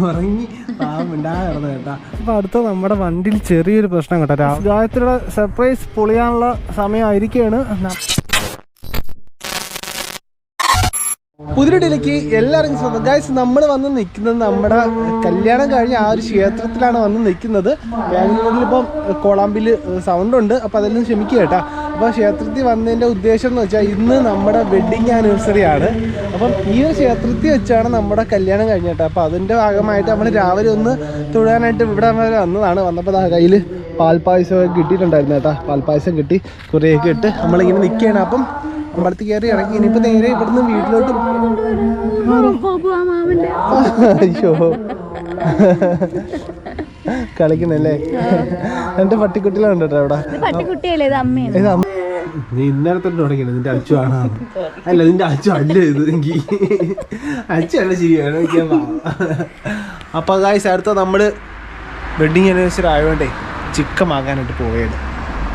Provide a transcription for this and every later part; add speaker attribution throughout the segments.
Speaker 1: ഉറങ്ങി ഉണ്ടായിരുന്നു കേട്ടാ. അപ്പൊ അടുത്ത നമ്മുടെ വണ്ടിയിൽ ചെറിയൊരു പ്രശ്നം കേട്ടോ. ഗായത്രിയുടെ സർപ്രൈസ് പൊളിയാനുള്ള സമയമായിരിക്കുകയാണ്. പുതിരിടയിലേക്ക് എല്ലാവരും സ്വന്തം ഗൈസ്. നമ്മൾ വന്ന് നിൽക്കുന്നത് നമ്മുടെ കല്യാണം കഴിഞ്ഞ ആ ഒരു ക്ഷേത്രത്തിലാണ് വന്ന് നിൽക്കുന്നത്. ബാംഗ്ലൂരിലിപ്പം കോളാമ്പിൽ സൗണ്ട് ഉണ്ട്, അപ്പോൾ അതെല്ലാം ക്ഷമിക്കുക കേട്ടോ. അപ്പോൾ ക്ഷേത്രത്തിൽ വന്നതിൻ്റെ ഉദ്ദേശം എന്ന് വെച്ചാൽ ഇന്ന് നമ്മുടെ വെഡ്ഡിങ് ആനിവേഴ്സറി ആണ്. അപ്പം ഈ ഒരു ക്ഷേത്രത്തിൽ വെച്ചാണ് നമ്മുടെ കല്യാണം കഴിഞ്ഞിട്ട്. അപ്പോൾ അതിൻ്റെ ഭാഗമായിട്ട് നമ്മൾ രാവിലെ ഒന്ന് തൊഴാനായിട്ട് ഇവിടെ വരെ വന്നതാണ്. വന്നപ്പോൾ കയ്യിൽ പാൽപ്പായസമൊക്കെ കിട്ടിയിട്ടുണ്ടായിരുന്നു കേട്ടോ. പാൽപ്പായസം കിട്ടി, കുറേയൊക്കെ ഇട്ട് നമ്മളിങ്ങനെ നിൽക്കുകയാണ്. അപ്പം അമ്പലത്തിൽ കയറി ഇറങ്ങി ഇനിയിപ്പോൾ നേരെ ഇവിടുന്ന് വീട്ടിലോട്ട്. അയ്യോ കളിക്കുന്നല്ലേ. എന്റെ പട്ടിക്കുട്ടികളുണ്ട് കേട്ടോ അവിടെ. നീ ഇന്നലെ തന്നെ തുടങ്ങിയത് നിന്റെ അച്ചു ആണോ? അല്ല നിന്റെ അച്ചു അല്ല ഇത്. എനിക്ക് അച്ചു അല്ല ശരിയാണ്. അപ്പൊ ഗായ്സ് അടുത്ത നമ്മള് വെഡിങ് ആനിവേഴ്സറി ആയതുകൊണ്ടേ ചിക്കൻ വാങ്ങാനായിട്ട് പോവുകയാണ്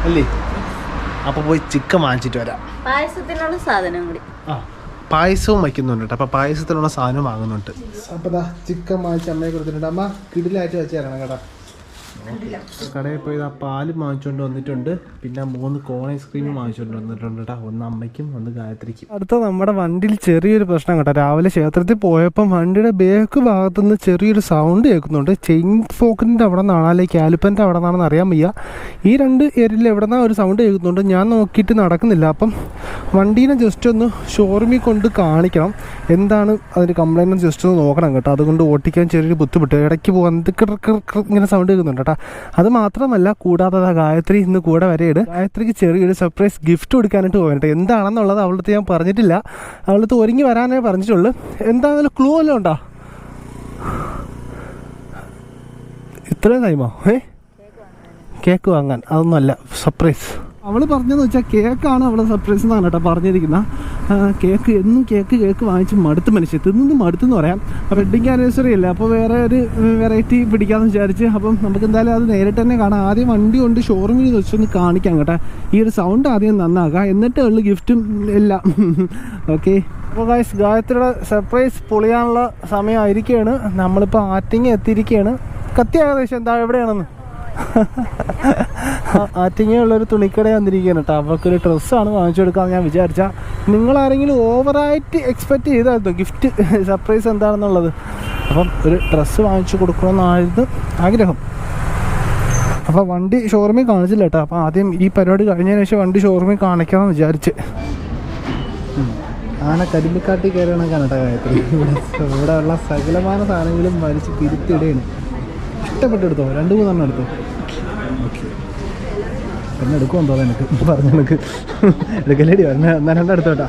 Speaker 1: അല്ലേ. അപ്പൊ പോയി ചിക്കൻ വാങ്ങിച്ചിട്ട് വരാം.
Speaker 2: പായസത്തിനുള്ള സാധനം കൂടി.
Speaker 1: പായസവും വയ്ക്കുന്നുണ്ട് കേട്ടോ. അപ്പൊ പായസത്തിനുള്ള സാധനം വാങ്ങുന്നുണ്ട്. അപ്പൊ ചിക്കൻ വാങ്ങിച്ച് അമ്മയെ കൊടുത്തിട്ടുണ്ട്. അമ്മ കിടിലായിട്ട് വെച്ച് തരണം കേട്ടോ. കടയിൽ പോയി ആ പാല് വാങ്ങിച്ചുകൊണ്ട് വന്നിട്ടുണ്ട്. പിന്നെ 3 കോൺ ഐസ്ക്രീം വാങ്ങിച്ചുകൊണ്ട് വന്നിട്ടുണ്ട് കേട്ടോ. ഒന്ന് അമ്മയ്ക്കും ഒന്ന് ഗായത്രിക്കും. അടുത്ത നമ്മുടെ വണ്ടിയിൽ ചെറിയൊരു പ്രശ്നം കേട്ടോ. രാവിലെ ക്ഷേത്രത്തിൽ പോയപ്പം വണ്ടിയുടെ ബാക്ക് ഭാഗത്തുനിന്ന് ചെറിയൊരു സൗണ്ട് കേൾക്കുന്നുണ്ട്. ചെയിൻ പോക്കറ്റിൻ്റെ അവിടെ നിന്നാണ് അല്ലെങ്കിൽ കാലിപ്പൻ്റെ അവിടെ നിന്നാണെന്ന് അറിയാൻ വയ്യ. ഈ 2 ഏരിയയിൽ എവിടെ നിന്നാണ് ഒരു സൗണ്ട് കേൾക്കുന്നുണ്ട്. ഞാൻ നോക്കിയിട്ട് നടക്കുന്നില്ല. അപ്പം വണ്ടീനെ ജസ്റ്റ് ഒന്ന് ഷോറൂമിൽ കൊണ്ട് കാണിക്കണം. എന്താണ് അതിൻ്റെ കംപ്ലൈൻറ്റ് ജസ്റ്റ് ഒന്ന് നോക്കണം കേട്ടോ. അതുകൊണ്ട് ഓട്ടിക്കാൻ ചെറിയൊരു ബുദ്ധിമുട്ട്. ഇടയ്ക്ക് പോകാൻ ഇങ്ങനെ സൗണ്ട് കേൾക്കുന്നുണ്ട് കേട്ടോ. അത് മാത്രമല്ല, കൂടാതെ ഗായത്രി ഇന്ന് കൂടെ വരെയുണ്ട്. ഗായത്രിക്ക് ചെറിയൊരു സർപ്രൈസ് ഗിഫ്റ്റ് കൊടുക്കാനായിട്ട് പോകാനായിട്ട്. എന്താണെന്നുള്ളത് അവളുടെ ഞാൻ പറഞ്ഞിട്ടില്ല. അവളടുത്ത് ഒരുങ്ങി വരാനേ പറഞ്ഞിട്ടുള്ളൂ. എന്താണെങ്കിലും ക്ലൂ വല്ലതും ഉണ്ടോ? ഇത്രയും ടൈമോ? കേക്ക് വാങ്ങാൻ? അതൊന്നുമല്ല, സർപ്രൈസ്. അവൾ പറഞ്ഞതെന്ന് വെച്ചാൽ കേക്കാണ് അവളെ സർപ്രൈസ് എന്നാണ് കേട്ടോ പറഞ്ഞിരിക്കുന്നത്. കേക്ക് എന്നും കേക്ക് വാങ്ങിച്ച് മടുത്ത് മനുഷ്യൻ തിന്നു മടുത്തെന്ന് പറയാം. വെഡിങ് ആനിവേഴ്സറി അല്ലേ, അപ്പോൾ വേറെ ഒരു വെറൈറ്റി പിടിക്കാമെന്ന് വിചാരിച്ച്. അപ്പം നമുക്ക് എന്തായാലും അത് നേരിട്ട് തന്നെ കാണാം. ആദ്യം വണ്ടി കൊണ്ട് ഷോറൂമിൽ വെച്ചൊന്ന് കാണിക്കാം കേട്ടോ. ഈ ഒരു സൗണ്ട് ആദ്യം നന്നാക്കാം, എന്നിട്ട് ഉള്ള ഗിഫ്റ്റും എല്ലാം. ഓക്കെ. അപ്പോൾ ഗായ്സ്, ഗായത്രിയുടെ സർപ്രൈസ് പൊളിയാനുള്ള സമയമായിരിക്കുകയാണ്. നമ്മളിപ്പോൾ ആറ്റിങ്ങ എത്തിയിരിക്കുകയാണ്. കത്തി ഏകദേശം എന്താ എവിടെയാണെന്ന് ആറ്റിങ്ങയുള്ളൊരു തുണിക്കട വന്നിരിക്കുകയാണ് കേട്ടോ. അവർക്കൊരു ഡ്രസ്സാണ് വാങ്ങിച്ചു കൊടുക്കാമെന്ന് ഞാൻ വിചാരിച്ചാൽ. നിങ്ങളാരെങ്കിലും ഓവറായിട്ട് എക്സ്പെക്റ്റ് ചെയ്തായിരുന്നു ഗിഫ്റ്റ് സർപ്രൈസ് എന്താണെന്നുള്ളത്. അപ്പം ഒരു ഡ്രസ്സ് വാങ്ങിച്ചു കൊടുക്കണമെന്നായിരുന്നു ആഗ്രഹം. അപ്പോൾ വണ്ടി ഷോറൂമിൽ കാണിച്ചില്ല കേട്ടോ. അപ്പോൾ ആദ്യം ഈ പരിപാടി കഴിഞ്ഞതിന് ശേഷം വണ്ടി ഷോറൂമിൽ കാണിക്കാമെന്ന് വിചാരിച്ച്. കരിമ്പിക്കാട്ടി കയറണക്കാണ് കേട്ടോ ഗായത്രി. ഇവിടെ ഉള്ള സകലമായ സാധനങ്ങളും വലിച്ച് പിരിത്തിടുകയാണ്. ഇഷ്ടപ്പെട്ടെടുത്തോ? 2-3 എടുത്തോ? ഓക്കെ. എന്നെ എടുക്കുമെന്ന് തോന്നുന്നു എനിക്ക്. പറഞ്ഞു എനിക്ക് എടുക്കലേടി പറഞ്ഞ എന്നാൽ 2 എടുത്തോട്ടാ.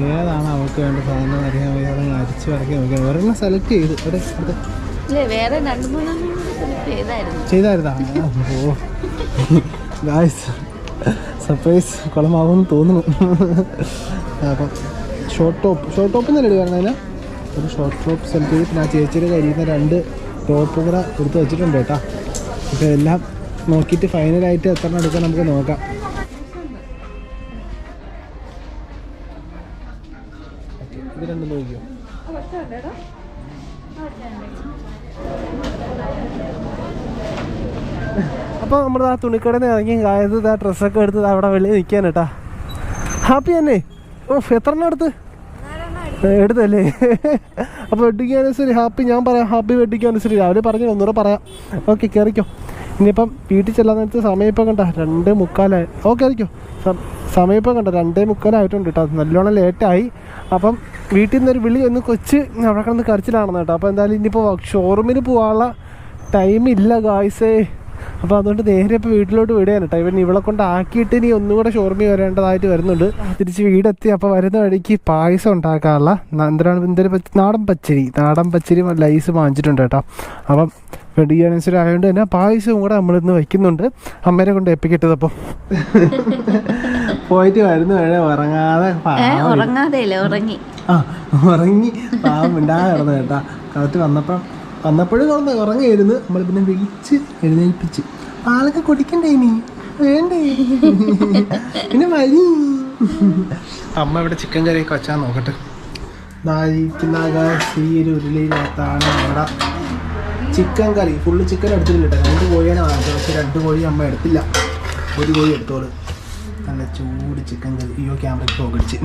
Speaker 1: ഏതാണ് അവൾക്ക് വേണ്ട സാധനം അറിയാൻ വയ്യാതെ അരിച്ച് വരയ്ക്കാൻ നോക്കിയാണ്. ഒരെണ്ണം സെലക്ട് ചെയ്ത് ചെയ്തായിരുന്നാ? ഓ ഗായ്സ്, സർപ്രൈസ് കുളമാകുമെന്ന് തോന്നുന്നു. അപ്പം ഷോർട്ട് ടോപ്പ് എന്നല്ലേ പറഞ്ഞതിന് ഒരു ഷോർട്ട് ടോപ്പ് സെലക്ട് ചെയ്ത് പിന്നെ ആ ചേച്ചിയുടെ കയ്യിൽ നിന്ന് 2 ടോപ്പ് കൂടെ എടുത്ത് വെച്ചിട്ടുണ്ട് കേട്ടോ. അപ്പോൾ എല്ലാം നോക്കിയിട്ട് ഫൈനലായിട്ട് എത്ര എടുക്കാൻ നമുക്ക് നോക്കാം. ഇത് 2 നോക്കിയോ? അപ്പോൾ നമ്മൾ ആ തുണിക്കടയിൽ നിന്ന് ഇറങ്ങി ഗായത്രി ആ ഡ്രസ്സൊക്കെ എടുത്ത് അവിടെ വെളിയിൽ നിൽക്കാൻ കേട്ടോ. ഹാപ്പി തന്നെ? ഓ, 3 എടുത്തല്ലേ? അപ്പോൾ വെഡിങ് ആനിവേഴ്സറി ഹാപ്പി. ഞാൻ പറയാം ഹാപ്പി വെഡിങ് ആനിവേഴ്സറി. രാവിലെ പറഞ്ഞു, ഒന്നുകൂടെ പറയാം. ഓക്കെ, കയറിക്കോ. ഇനിയിപ്പം വീട്ടിൽ ചെല്ലാൻ നേരത്ത് സമയം ഇപ്പം കണ്ട 2:45. ഓക്കെ, കയറിക്കോ. സമയം ഇപ്പം കണ്ട 2:45 ആയിട്ടുണ്ട് കേട്ടോ. നല്ലോണം ലേറ്റായി. അപ്പം വീട്ടിൽ നിന്നൊരു വിളി ഒന്ന് കൊച്ച് അവിടെ കിടന്ന് കരച്ചിലാണെന്ന് കേട്ടോ. അപ്പോൾ എന്തായാലും ഇനിയിപ്പോൾ ഷോറൂമിൽ പോകാനുള്ള ടൈമില്ല ഗായ്സേ. അപ്പോൾ അതുകൊണ്ട് നേരെ ഇപ്പോൾ വീട്ടിലോട്ട് വിടുകയാണ് കേട്ടോ. ഇവളെ കൊണ്ട് ആക്കിയിട്ട് ഇനി ഒന്നുകൂടെ ഷോറൂമിൽ വരേണ്ടതായിട്ട് വരുന്നുണ്ട്. തിരിച്ച് വീടെത്തി. അപ്പോൾ വരുന്ന വഴിക്ക് പായസം ഉണ്ടാക്കാനുള്ള നാടൻ പച്ചരി ലൈസ് വാങ്ങിച്ചിട്ടുണ്ട് കേട്ടോ. അപ്പം വെഡിങ് ആനിവേഴ്സറി ആയതുകൊണ്ട് തന്നെ പായസവും കൂടെ നമ്മളിന്ന് വയ്ക്കുന്നുണ്ട്. അമ്മേനെ കൊണ്ട് എപ്പിക്കിട്ടത്. അപ്പം പോയിട്ട് വരുന്ന വഴി ഉറങ്ങാതെ ഉറങ്ങി പാവം ഉണ്ടാകാറുണ്ട് കേട്ടോ. കാലത്ത് വന്നപ്പോഴും ഉറങ്ങിയായിരുന്നു. നമ്മൾ പിന്നെ വിളിച്ച് എഴുന്നേൽപ്പിച്ച്. ആളൊക്കെ കുടിക്കണ്ടേ ഇനി? വേണ്ടേ? പിന്നെ വരി അമ്മ ഇവിടെ ചിക്കൻ കറിയൊക്കെ വെച്ചാൽ നോക്കട്ടെ. ഈ ഒരു ഉരുളിയിനകത്താണ് നമ്മുടെ ചിക്കൻ കറി. ഫുള്ള് ചിക്കൻ എടുത്തിട്ടില്ല കേട്ടോ. 2 കോഴിയാണ് വാങ്ങിച്ചത്. പക്ഷേ 2 കോഴി അമ്മ എടുത്തില്ല, 1 കോഴി എടുത്തോളൂ. നല്ല ചൂട് ചിക്കൻ കറി. അയ്യോ ക്യാമറയ്ക്ക് പോകടിച്ച്.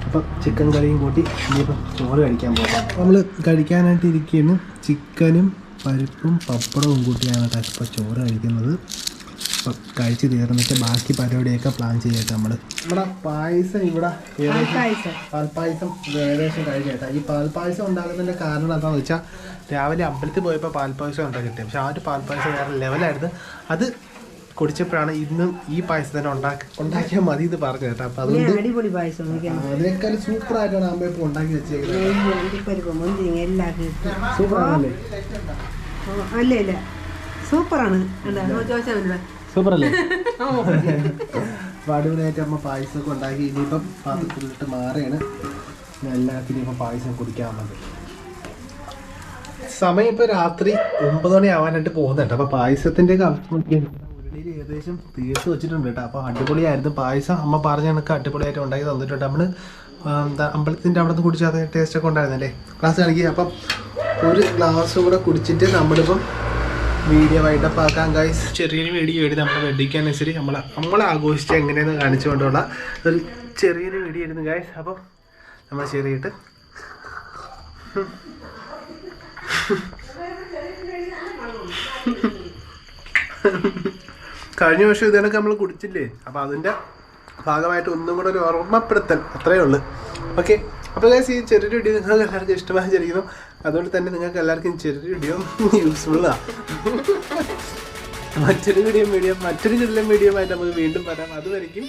Speaker 1: അപ്പം ചിക്കൻ കറിയും കൂട്ടി ഇനിയിപ്പം ചോറ് കഴിക്കാൻ പോകാം. നമ്മൾ കഴിക്കാനായിട്ട് ഇരിക്കുകയാണ്. ചിക്കനും പരിപ്പും പപ്പടവും കൂട്ടിയാണ് കേട്ടോ ഇപ്പോൾ ചോറ് കഴിക്കുന്നത്. അപ്പം കഴിച്ച് തീർന്നിട്ട് ബാക്കി പരിപാടിയൊക്കെ പ്ലാൻ ചെയ്യട്ടെ. നമ്മുടെ പായസം ഇവിടെ പാൽപ്പായസം ഏകദേശം കഴിഞ്ഞേട്ടാ. ഈ പാൽപ്പായസം ഉണ്ടാകുന്നതിൻ്റെ കാരണം എന്താണെന്ന് വെച്ചാൽ രാവിലെ അമ്പലത്തിൽ പോയപ്പോൾ പാൽപ്പായസം ഉണ്ടാക്കി കിട്ടിയത്. പക്ഷെ ആ ഒരു പാൽപ്പായസം വേറെ ലെവലായിരുന്നു. അത് കുടിച്ചപ്പോഴാണ് ഇന്നും ഈ പായസം തന്നെ ഉണ്ടാക്കിയാൽ മതി എന്ന് പറഞ്ഞു കേട്ടോ. അപ്പം അതുകൊണ്ട്
Speaker 3: അടിപൊളി പായസം
Speaker 1: അതിനേക്കാൾ സൂപ്പറായിട്ടാണ് അമ്മ ഇപ്പോൾ ഉണ്ടാക്കി വെച്ചേക്കുന്നത്. സൂപ്പറാണല്ലേ?
Speaker 3: അല്ലേ അല്ലേ സൂപ്പറാണ്.
Speaker 1: സൂപ്പറല്ലേ? അപ്പോൾ അടിപൊളിയായിട്ട് അമ്മ പായസമൊക്കെ ഉണ്ടാക്കി ഇനിയിപ്പം പാത്രത്തിലിട്ട് മാറിയാണ് എല്ലാവർക്കും ഇനിയിപ്പം പായസം കുടിക്കാൻ വന്നത്. സമയം ഇപ്പോൾ രാത്രി 9 മണി ആവാനായിട്ട് പോകുന്നുണ്ട്. അപ്പോൾ പായസത്തിൻ്റെ ഉരുളിയിൽ ഏകദേശം തീർത്ത് വെച്ചിട്ടുണ്ട് കേട്ടോ. അപ്പോൾ അടിപൊളിയായിരുന്നു പായസം. അമ്മ പറഞ്ഞ കണക്ക് അടിപൊളിയായിട്ട് ഉണ്ടാക്കി തന്നിട്ടുണ്ട്. നമ്മൾ എന്താ അമ്പലത്തിൻ്റെ അവിടെ നിന്ന് കുടിച്ചാൽ അതേ ടേസ്റ്റൊക്കെ ഉണ്ടായിരുന്നല്ലേ? ഗ്ലാസ് കാണിക്കുക. അപ്പം ഒരു ഗ്ലാസ് കൂടെ കുടിച്ചിട്ട് നമ്മളിപ്പം വീഡിയോ വൈൻഡപ്പ് ആക്കാം ഗൈസ്. ചെറിയൊരു വീഡിയോ ആയിട്ട് നമ്മുടെ വെഡിങ് ആനിവേഴ്സറി നമ്മളെ ആഘോഷിച്ച് എങ്ങനെയെന്ന് കാണിച്ചുകൊണ്ടുള്ള ഒരു ചെറിയൊരു വീഡിയോ ആയിരുന്നു ഗൈസ്. അപ്പം നമ്മൾ ചെറിയിട്ട് കഴിഞ്ഞ വർഷം ഇതൊക്കെ നമ്മൾ കുടിച്ചില്ലേ? അപ്പോൾ അതിൻ്റെ ഭാഗമായിട്ട് ഒന്നും കൂടെ ഒരു ഓർമ്മപ്പെടുത്തൽ, അത്രയേ ഉള്ളൂ. ഓക്കെ, അപ്പോൾ ഗൈസ് ഈ ചെറിയൊരു വീഡിയോ നിങ്ങൾക്ക് എല്ലാവർക്കും ഇഷ്ടമായിരിക്കുന്നു. അതുകൊണ്ട് തന്നെ നിങ്ങൾക്ക് എല്ലാവർക്കും ചെറിയൊരു വീഡിയോ യൂസ്ഫുള്ളാണ്. മറ്റൊരു കിടിലൻ വീഡിയോ ആയിട്ട് നമുക്ക് വീണ്ടും വരാം. അതുവരെയും